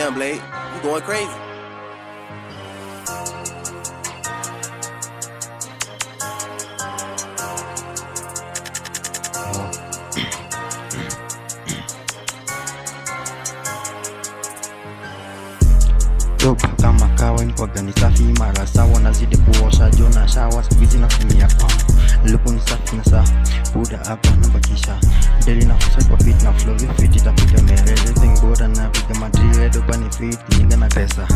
Damn, Blade, you going crazy. Dope kama kawa mkwaga ni safi mara sawa nazidi kuosha jona shawa squeeze na kumia lupo ni safi na saa buda hapa nabakisha daily na kusa kwa fit na flow fit itapiga mere everything good and napiga madrid dopa ni fit nyinga na pesa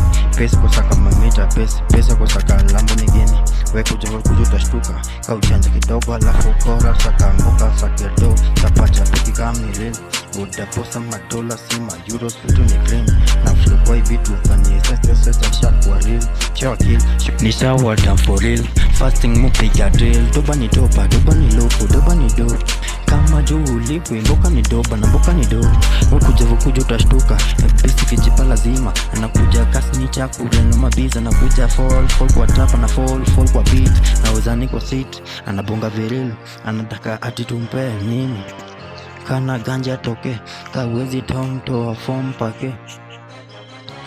kusaka mamita pesa kusaka lambo ni geni weko kujo utashtuka ka uchanja kidogo alafu kora saka mboka sakedo tapacha piki kama ni real buda posa madola sima euros vitu ni green na flow kwa vitu fanye sasa shot kwa real chewa kill ni sawa damn for real fasting mupiga drill doba ni lopo doba ni do kama juu ulipwe mboka ni doba na mboka ni do kuja utashtuka besti kijipa lazima anakuja kasi ni chaku reno mabiza anakuja fall kwa trap na fall kwa beat na uzani kwa seat anabonga viril anataka ati tumpe nini kana ganja toke kawezi toa form pake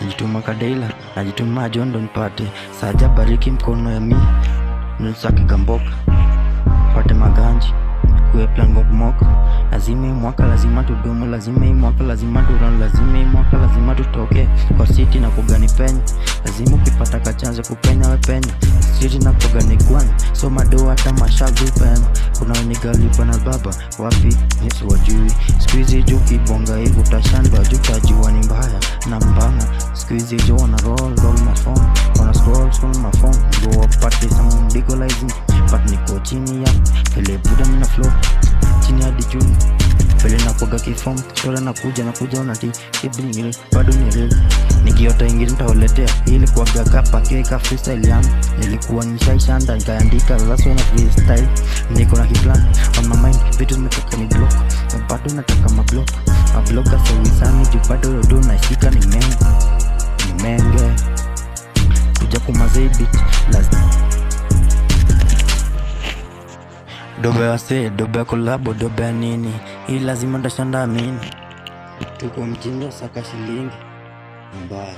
najituma kadaila najituma jondo nipate saja bariki mkono ya mi nusaki gamboka pate maganji kuwe plango kumoka lazima mwaka lazima tudumu lazima mwaka lazima turan lazima mwaka lazima tutoke kwa city na kugani penya lazima ukipata kachanza kupenya we penya city na kugani kwani so madoa hata mashavu pema kuna wenigali bana baba wapi yesu wajui squeeze juu kibonga hivu utashandwa juu tajua ni mbaya na mbana squeeze juu wana roll my phone wana scroll my phone go up party some legalizing but niko chini ya pele buda mina flow chini hadi juu pele na kuga kifom shora na kuja unati kibini bado ni real nikiota ingine nitawaletea ili kuaga kapa keka freestyle yangu nilikuwa nishaishanda nikaandika that's when I freestyle niko na kiplan on my mind vitu zimetoka ni block na bado nataka mablock so wisani juu bado rodo na shika ni menge kuja kumazei beat lazima dobe wase, dobe kolabo, dobe nini hii lazima ndashanda amini tuko mjinga saka shilingi mbaya.